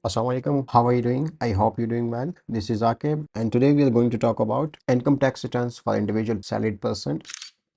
Assalamualaikum. How are you doing? I hope you're doing well. This is Akib, and today we are going to talk about income tax returns for individual salaried person.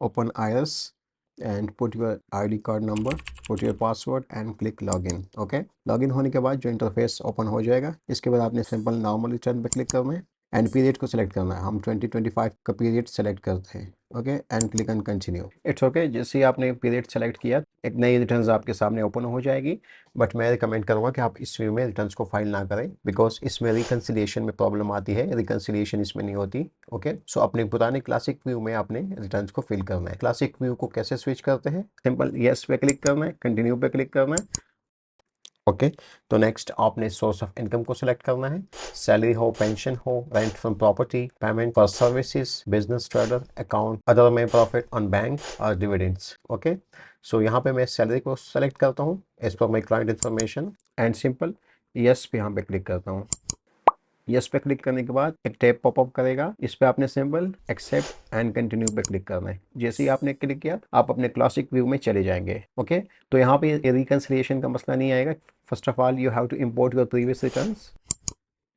Open IRS and put your ID card number, put your password and click login. Okay, login होने के बाद जो interface open हो जाएगा, इसके बाद आपने simple normal return पे क्लिक करना है एंड पीरियड को सिलेक्ट करना है। हम 2025 का पीरियड सेलेक्ट करते हैं। Okay, and click on continue. It's okay, जैसे ही आपने पीरियड सेलेक्ट किया एक नई रिटर्न्स आपके सामने ओपन हो जाएगी, बट मैं रिकमेंड करूँगा कि आप इस व्यू में रिटर्न्स को फाइल ना करें, बिकॉज इसमें रिकन्सिलिएशन में प्रॉब्लम आती है। रिकन्सिलिएशन इसमें नहीं होती। ओके, सो अपने पुराने क्लासिक व्यू में आपने रिटर्न्स को फिल करना है। क्लासिक व्यू को कैसे स्विच करते हैं? सिंपल यस पे क्लिक करना है, कंटिन्यू पे क्लिक करना है। ओके, तो नेक्स्ट आपने सोर्स ऑफ इनकम को सिलेक्ट करना है। सैलरी हो, पेंशन हो, rent from property, payment for services, business trader account, other में प्रॉफिट ऑन बैंक और डिविडेंड्स। ओके, सो यहाँ पे मैं सैलरी को सेलेक्ट करता हूँ as per my client information and simple yes पे यहाँ पे क्लिक करता हूँ। यस पे क्लिक करने के बाद एक टैब पॉपअप करेगा, इस पे आपने सिंपल एक्सेप्ट एंड कंटिन्यू पे क्लिक करना है। जैसे ही आपने क्लिक किया आप अपने क्लासिक व्यू में चले जाएंगे। ओके, तो यहाँ पे रिकन्सिलिएशन का मसला नहीं आएगा। First of all you have to import your previous returns.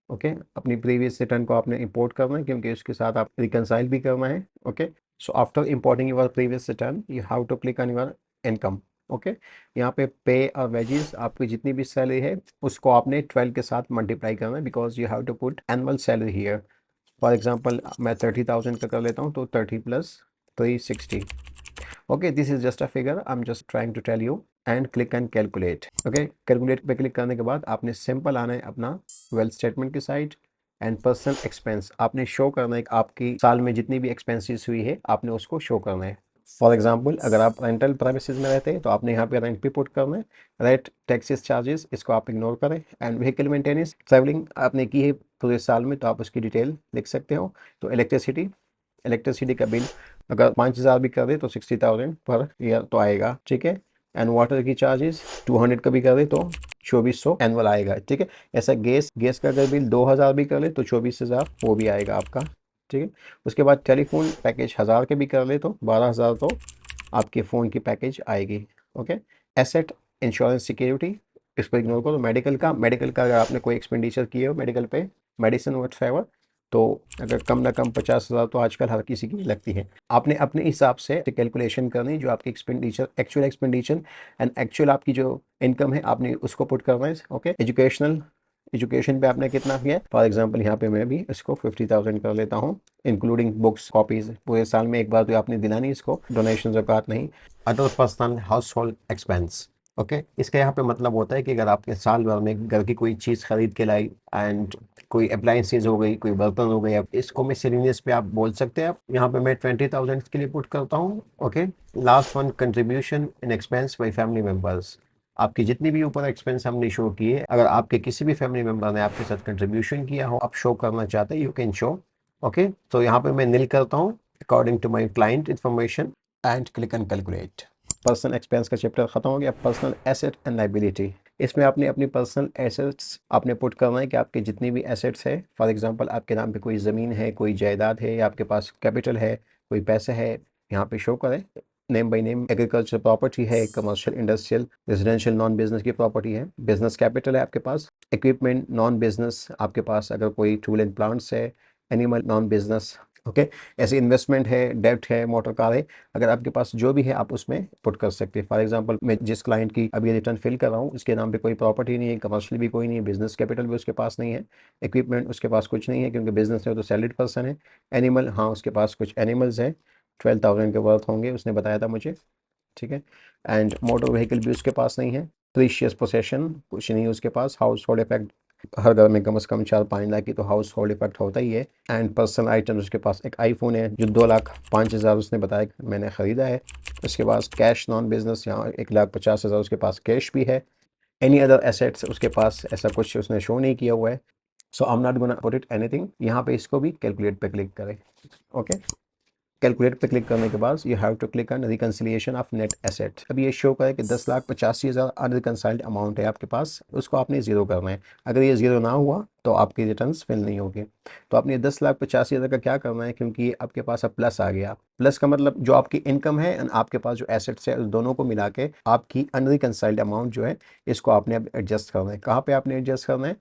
Okay, अपनी प्रीवियस रिटर्न को आपने इंपोर्ट करना है क्योंकि उसके साथ आप रिकनसाइल भी करना है। Okay, so after importing your previous return you have to click on your income. Okay, यहाँ पे पे और वेजेस आपकी जितनी भी सैलरी है उसको आपने 12 के साथ मल्टीप्लाई करना है, because you have to put annual salary here. For example मैं 30,000 का कर लेता हूँ, तो 30 plus 360। Okay, this is just a figure, I am just trying to tell you. And click and calculate. Okay, calculate पे click करने के बाद आपने सिंपल आना है अपना वेल्थ स्टेटमेंट की साइड एंड पर्सनल एक्सपेंस आपने शो करना है। आपकी साल में जितनी भी एक्सपेंसेस हुई है आपने उसको शो करना है। फॉर एग्जाम्पल अगर आप रेंटल प्रेमिसेस में रहते हैं तो आपने यहाँ पे रेंट भी पुट करना है। रेंट, टैक्सेस, चार्जेस इसको आप इग्नोर करें। एंड व्हीकल मेंटेनेंस, ट्रैवलिंग आपने की है पूरे साल में तो आप उसकी डिटेल लिख सकते हो। तो इलेक्ट्रिसिटी का बिल अगर 5,000 भी कर दे तो 60,000 पर ईयर तो आएगा। ठीक है, एंड वाटर की चार्जेस 200 का भी कर दे तो 2400 एनुअल आएगा। ठीक है, ऐसा गैस का अगर बिल 2,000 भी कर ले तो 24,000 वो भी आएगा आपका। ठीक है, उसके बाद टेलीफोन पैकेज 1000 के भी कर ले तो 12,000 तो आपके फ़ोन की पैकेज आएगी। ओके, एसेट, इंश्योरेंस, सिक्योरिटी इसको इग्नोर करो। मेडिकल का अगर आपने कोई एक्सपेंडिचर किए हो मेडिकल पे, मेडिसिन वट, तो अगर कम ना कम 50,000 तो आजकल हर किसी की लगती है। आपने अपने हिसाब से कैलकुलेशन करनी, जो आपकी एक्चुअल एक्सपेंडिचर एंड एक्चुअल आपकी जो इनकम है आपने उसको पुट करना है। ओके, एजुकेशन पे आपने कितना किया है? फॉर एग्जांपल यहाँ पे मैं भी इसको 50,000 कर लेता हूँ, इंक्लूडिंग बुक्स, कॉपीज। पूरे साल में एक बार तो आपने दिलानी इसको, डोनेशन ज़कात नहीं। Other personal house hold expense. Okay, इसका यहाँ पे मतलब होता है कि अगर आपने साल भर में घर की कोई चीज़ खरीद के लाई एंड कोई अप्लाइंसेज हो गई, कोई बर्तन हो गए, इसको मिसलेनियस पे आप बोल सकते हैं। आप यहाँ पे मैं 20,000 के लिए पुट करता हूँ। Okay, last one, contribution in expense by family members. आपकी जितनी भी ऊपर एक्सपेंस हमने शो किए, अगर आपके किसी भी फैमिली मेम्बर ने आपके साथ कंट्रीब्यूशन किया हो, आप शो करना चाहते हैं, यू कैन शो। ओके, तो यहाँ पे मैं नील करता हूँ according to my client information and click and calculate. Personal expense का चैप्टर खत्म हो गया। पर्सनल एसेट एंड लाइबिलिटी, इसमें आपने अपनी पर्सनल एसेट्स आपने पुट करना है कि आपके जितनी भी एसेट्स है, फॉर एग्जांपल आपके नाम पे कोई ज़मीन है, कोई जायदाद है, या आपके पास कैपिटल है, कोई पैसे है, यहाँ पे शो करें name by name. Agriculture property है, commercial, industrial, residential, non business की प्रॉपर्टी है। बिजनेस कैपिटल है आपके पास। इक्विपमेंट, नॉन बिजनेस आपके पास अगर कोई टूल एंड प्लांट्स है। Animal, non business. ओके, ऐसे इन्वेस्टमेंट है, डेब्ट है, मोटर कार है, अगर आपके पास जो भी है आप उसमें पुट कर सकते हैं। फॉर एग्जांपल मैं जिस क्लाइंट की अभी रिटर्न फिल कर रहा हूँ उसके नाम पे कोई प्रॉपर्टी नहीं है, कमर्शियल भी कोई नहीं है, बिजनेस कैपिटल भी उसके पास नहीं है, इक्विपमेंट उसके पास कुछ नहीं है क्योंकि बिजनेस है तो सैलरीड पर्सन है। एनिमल, हाँ उसके पास कुछ एनिमल्स है, 12,000 के वर्थ होंगे, उसने बताया था मुझे। ठीक है, एंड मोटर व्हीकल भी उसके पास नहीं है। प्रीशियस पोसेशन कुछ नहीं है उसके पास। हाउस होल्ड इफेक्ट, हर घर में कम से कम 4-5 लाख की तो हाउस होल्ड इफेक्ट होता ही है। एंड पर्सनल आइटम उसके पास एक आईफोन है जो 2,05,000 उसने बताया कि मैंने ख़रीदा है। उसके पास कैश, नॉन बिजनेस, यहाँ 1,50,000 उसके पास कैश भी है। एनी अदर एसेट्स उसके पास ऐसा कुछ उसने शो नहीं किया हुआ है। So I am not gonna put it anything. यहाँ पे इसको भी कैलकुलेट पे क्लिक करें। ओके, कैलकुलेट पे क्लिक करने के बाद you have to click on reconciliation of net asset. अब ये शो करे कि 10,85,000 अनरिकंसाइल्ड अमाउंट है आपके पास, उसको आपने जीरो करना है। अगर ये जीरो ना हुआ तो आपकी रिटर्न्स फिल नहीं होगी। तो आपने 10,85,000 का क्या करना है, क्योंकि आपके पास अब प्लस आ गया। प्लस का मतलब जो आपकी इनकम है एंड आपके पास जो एसेट्स है उस दोनों को मिला के आपकी अनरिकंसाइल्ड अमाउंट जो है इसको आपने अब एडजस्ट करना है। कहाँ पे आपने एडजस्ट करना है?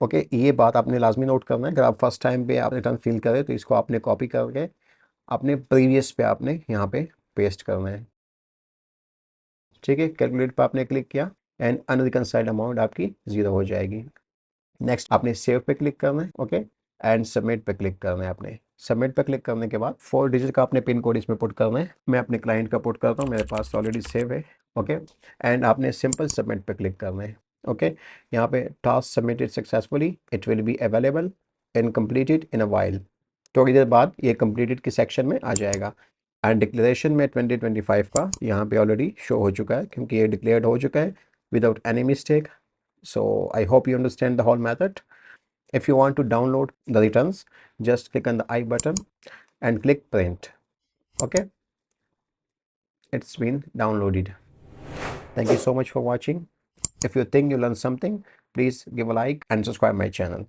ओके, ये बात आपने लाजमी नोट करना है। अगर आप फर्स्ट टाइम पे आप रिटर्न फिल करें तो इसको आपने कॉपी करके अपने प्रीवियस पे आपने यहाँ पे पेस्ट करना है। ठीक है, कैलकुलेट पे आपने क्लिक किया एंड अनरिकंसाइल्ड अमाउंट आपकी जीरो हो जाएगी। नेक्स्ट आपने सेव पे क्लिक करना है। ओके, एंड सबमिट पे क्लिक करना है। आपने सबमिट पे क्लिक करने के बाद 4 डिजिट का आपने पिन कोड इसमें पुट करना है। मैं अपने क्लाइंट का पुट करता हूँ, मेरे पास ऑलरेडी सेव है। ओके, एंड आपने सिंपल सबमिट पे क्लिक करना है। ओके, यहाँ पे task submitted successfully, it will be available and completed in a while। थोड़ी देर बाद ये completed के सेक्शन में आ जाएगा। एंड डिक्लेरेशन में 2025 का यहाँ पे ऑलरेडी शो हो चुका है, क्योंकि ये डिक्लेयर्ड हो चुका है without any mistake. So I hope you understand the whole method. If you want to download the returns, just click on the I button and click print. Okay, it's been downloaded. Thank you so much for watching. If you think you learned something, please give a like and subscribe my channel.